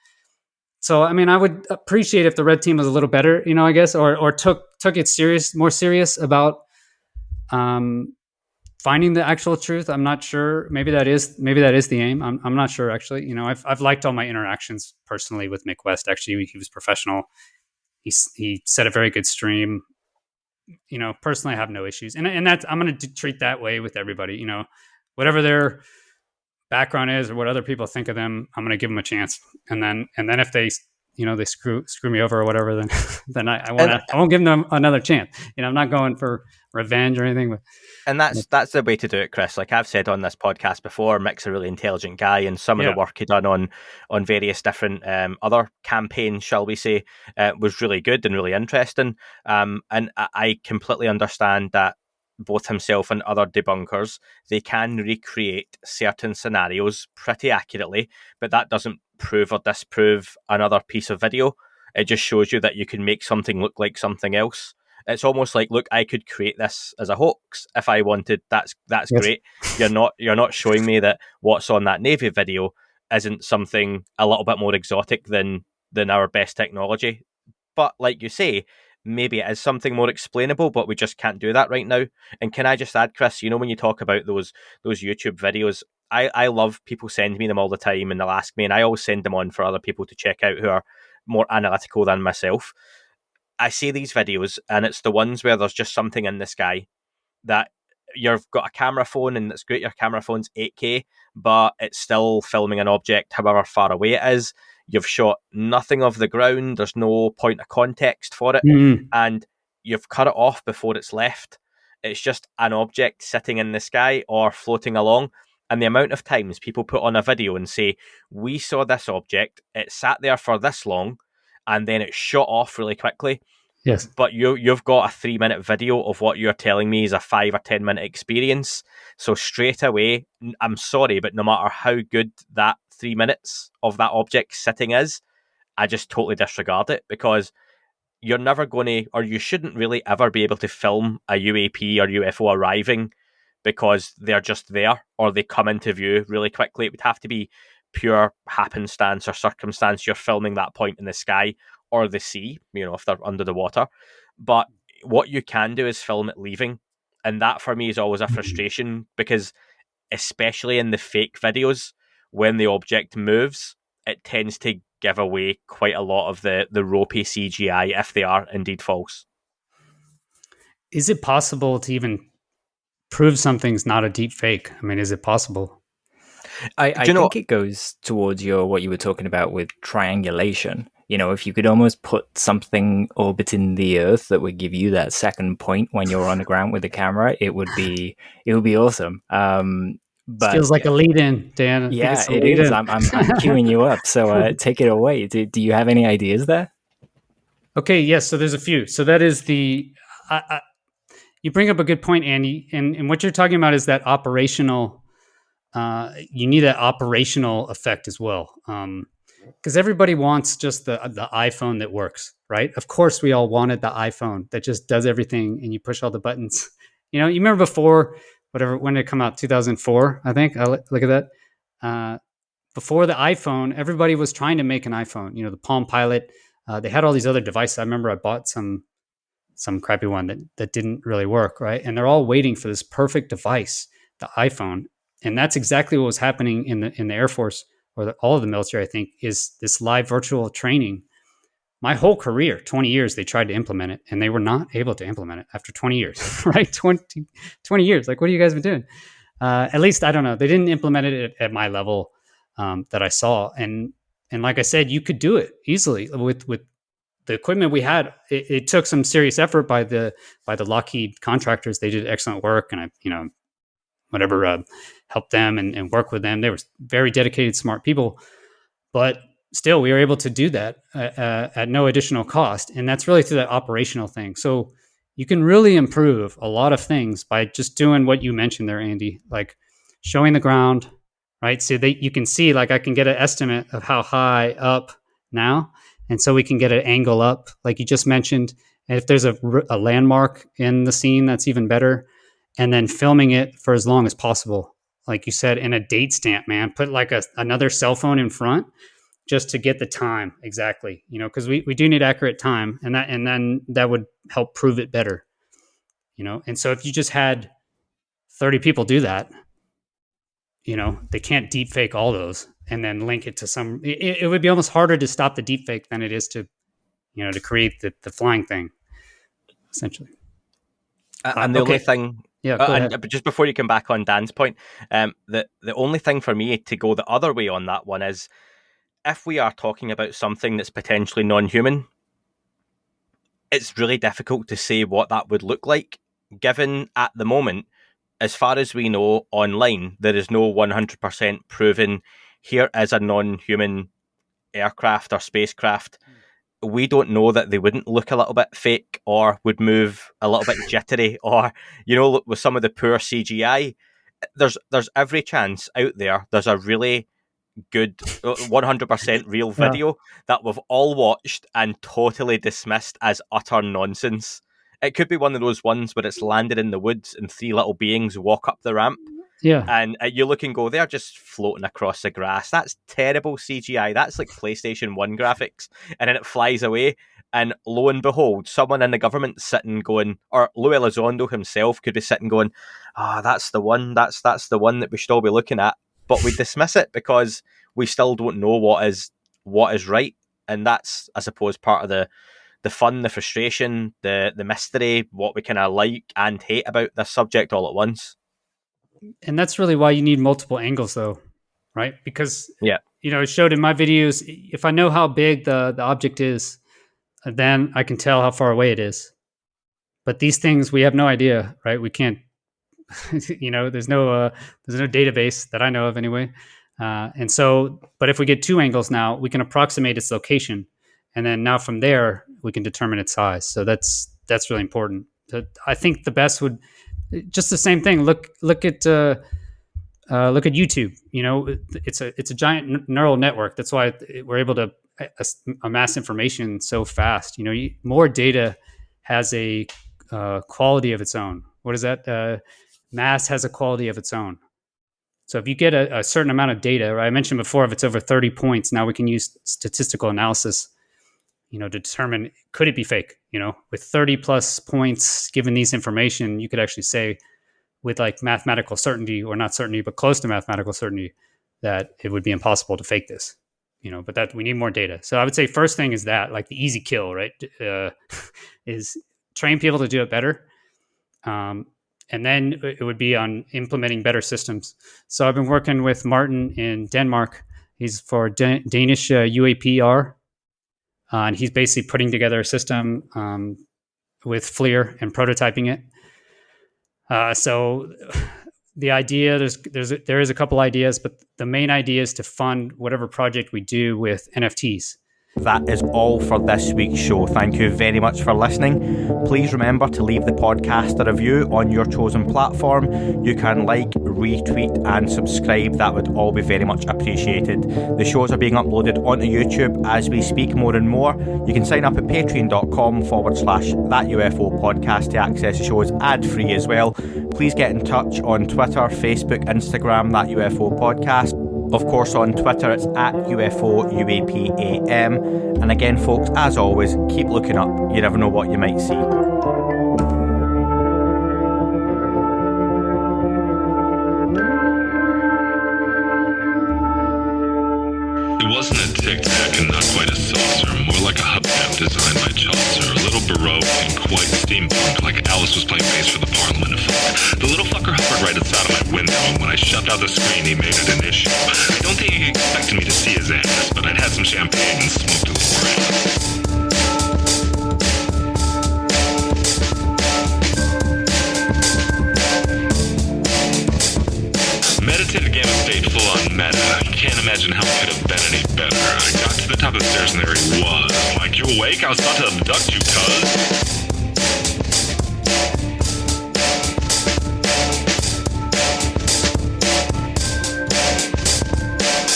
So, I mean, I would appreciate if the red team was a little better, I guess, or took it more serious about finding the actual truth. I'm not sure. Maybe that is the aim. I'm not sure, actually. I've liked all my interactions personally with Mick West. Actually, he was professional. He set a very good stream. Personally, I have no issues, and that's, I'm going to treat that way with everybody. Whatever their background is or what other people think of them, I'm going to give them a chance. And then if they they screw me over or whatever, then I won't give them another chance. I'm not going for revenge or anything. But And that's the way to do it, Chris. Like I've said on this podcast before, Mick's a really intelligent guy, and some of the work he done on various different other campaigns, shall we say, was really good and really interesting. And I completely understand that both himself and other debunkers, they can recreate certain scenarios pretty accurately, but that doesn't prove or disprove another piece of video. It just shows you that you can make something look like something else. It's almost like, look, I could create this as a hoax if I wanted. That's yes. Great. You're not showing me that what's on that Navy video isn't something a little bit more exotic than our best technology. But like you say, maybe it is something more explainable, but we just can't do that right now. And can I just add, Chris, when you talk about those YouTube videos, I love people send me them all the time and they'll ask me, and I always send them on for other people to check out who are more analytical than myself. I see these videos and it's the ones where there's just something in the sky that you've got a camera phone, and it's great, your camera phone's 8K, but it's still filming an object however far away it is. You've shot nothing of the ground. There's no point of context for it. And you've cut it off before it's left. It's just an object sitting in the sky or floating along. And the amount of times people put on a video and say, we saw this object, it sat there for this long, and then it shot off really quickly. Yes. But you've got a 3-minute video of what you're telling me is a 5 or 10 minute experience. So straight away, I'm sorry, but no matter how good that 3 minutes of that object sitting is, I just totally disregard it, because you're never going to, or you shouldn't really ever be able to film a UAP or UFO arriving because they're just there or they come into view really quickly. It would have to be pure happenstance or circumstance. You're filming that point in the sky or the sea, if they're under the water. But what you can do is film it leaving. And that for me is always a frustration because especially in the fake videos, when the object moves, it tends to give away quite a lot of the ropey CGI if they are indeed false. Is it possible to even prove something's not a deep fake? I mean, is it possible? I think it goes towards what you were talking about with triangulation. If you could almost put something orbiting the Earth that would give you that second point when you're on the ground with the camera, it would be awesome. But feels like a lead-in, Dan. Yeah, it is. I'm queuing you up. So take it away. Do you have any ideas there? Okay, yes. So there's a few. So that is the. You bring up a good point, Andy, and what you're talking about is that operational. You need that operational effect as well, because everybody wants just the iPhone that works, right? Of course, we all wanted the iPhone that just does everything, and you push all the buttons. You remember before. When did it come out? 2004, I think. Look at that. Before the iPhone, everybody was trying to make an iPhone. The Palm Pilot. They had all these other devices. I remember I bought some crappy one that didn't really work, right? And they're all waiting for this perfect device, the iPhone. And that's exactly what was happening in the Air Force or all of the military, I think, is this live virtual training. My whole career, 20 years, they tried to implement it, and they were not able to implement it after 20 years, right? 20 years. Like, what have you guys been doing? At least, I don't know. They didn't implement it at my level that I saw. And like I said, you could do it easily with the equipment we had. It took some serious effort by the Lockheed contractors. They did excellent work, and I helped them and work with them. They were very dedicated, smart people. But still, we were able to do that at no additional cost. And that's really through that operational thing. So you can really improve a lot of things by just doing what you mentioned there, Andy, like showing the ground, right? So you can see, like, I can get an estimate of how high up now. And so we can get an angle up, like you just mentioned. And if there's a landmark in the scene, that's even better. And then filming it for as long as possible. Like you said, in a date stamp, man, put like another cell phone in front just to get the time exactly, because we do need accurate time, and then that would help prove it better, And so if you just had 30 people do that, they can't deep fake all those and then link it to some. It would be almost harder to stop the deep fake than it is to, to create the flying thing, essentially. And the only thing. Yeah, but just before you come back on Dan's point, the only thing for me to go the other way on that one is, if we are talking about something that's potentially non-human, it's really difficult to say what that would look like, given at the moment, as far as we know online, there is no 100% proven here is a non-human aircraft or spacecraft. We don't know that they wouldn't look a little bit fake or would move a little bit jittery, or, with some of the poor CGI. There's every chance out there. There's a really good 100% real video that we've all watched and totally dismissed as utter nonsense. It could be one of those ones where it's landed in the woods and three little beings walk up the ramp. Yeah. And you look and go, they're just floating across the grass. That's terrible CGI. That's like PlayStation 1 graphics. And then it flies away. And lo and behold, someone in the government sitting going, or Lou Elizondo himself could be sitting going, that's the one. That's the one that we should all be looking at. But we dismiss it because we still don't know what is right. And that's, I suppose, part of the fun, the frustration, the mystery, what we kind of like and hate about this subject all at once. And that's really why you need multiple angles, though, right? Because, it showed in my videos, if I know how big the object is, then I can tell how far away it is. But these things, we have no idea, right? We can't, there's no database that I know of anyway. And so, but if we get two angles now, we can approximate its location. And then now from there, we can determine its size. So that's really important. I think the best would just the same thing. Look at YouTube. It's a giant neural network. That's why we're able to amass information so fast. More data has a quality of its own. What is that? Mass has a quality of its own. So if you get a certain amount of data, right, I mentioned before, if it's over 30 points, now we can use statistical analysis, to determine, could it be fake? With 30 plus points, given these information, you could actually say with like mathematical certainty, or not certainty, but close to mathematical certainty, that it would be impossible to fake this. But that we need more data. So I would say first thing is that, like, the easy kill, right, is train people to do it better. And then it would be on implementing better systems. So I've been working with Martin in Denmark. He's for Danish UAPR. And he's basically putting together a system with FLIR and prototyping it. So the idea, there is a couple ideas, but the main idea is to fund whatever project we do with NFTs. That is all for this week's show. Thank you very much for listening. Please remember to leave the podcast a review on your chosen platform. You can like, retweet and subscribe. That would all be very much appreciated. The shows are being uploaded onto YouTube as we speak more and more. You can sign up at patreon.com/That UFO podcast to access the shows ad-free as well. Please get in touch on Twitter, Facebook, Instagram, That UFO podcast. Of course, on Twitter, it's at UFO UAPAM. And again, folks, as always, keep looking up. You never know what you might see. It wasn't a tic-tac and not quite a saucer, more like a hubcap designed by Chaucer, a little Baroque and quite steampunk, like Alice was playing bass for the Parliament of Folk. The little fucker hovered right outside of my window, and when I shoved out the screen, he made it an issue. I don't think he expected me to see his ass, but I'd had some champagne and smoked a little grass. Meditative game of state full on meta. You can't imagine how it could have been any better. I got to the top of the stairs and there he was. Like, you awake? I was about to abduct you, cuz.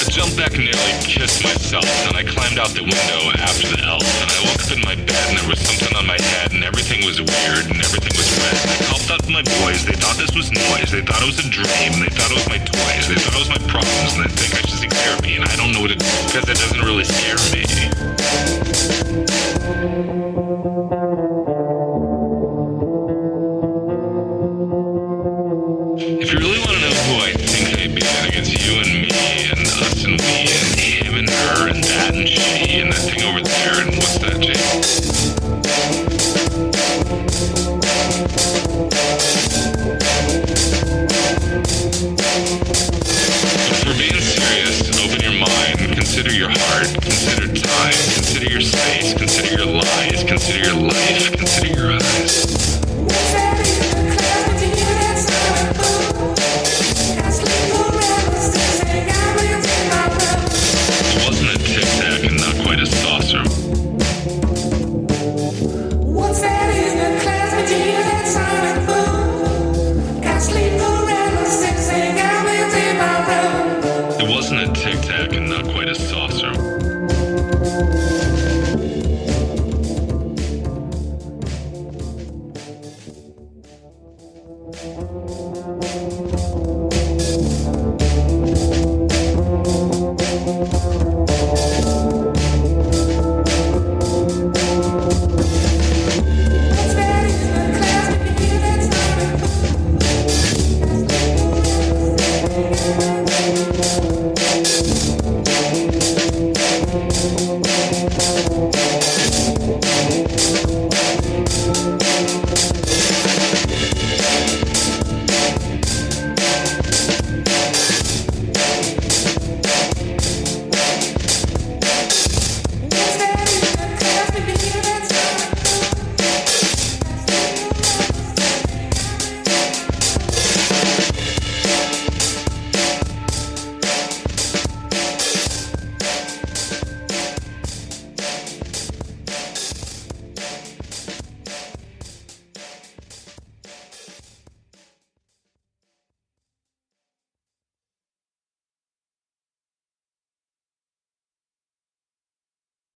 I jumped back and nearly kissed myself, and I climbed out the window after the elf, and I woke up in my bed and there was something on my head and everything was weird and everything was red. I called out to my boys, they thought this was noise, they thought it was a dream, they thought it was my toys, they thought it was my problems, and they think I should seek therapy, and I don't know what to do because it doesn't really scare me. If you really want to know who I think I be, I think it's you and me and us and we and him and her and that and she and that thing over there and what's that, Jake? But if we're being serious, open your mind, consider your heart, consider time, consider your space, consider your lies, consider your life, consider your eyes.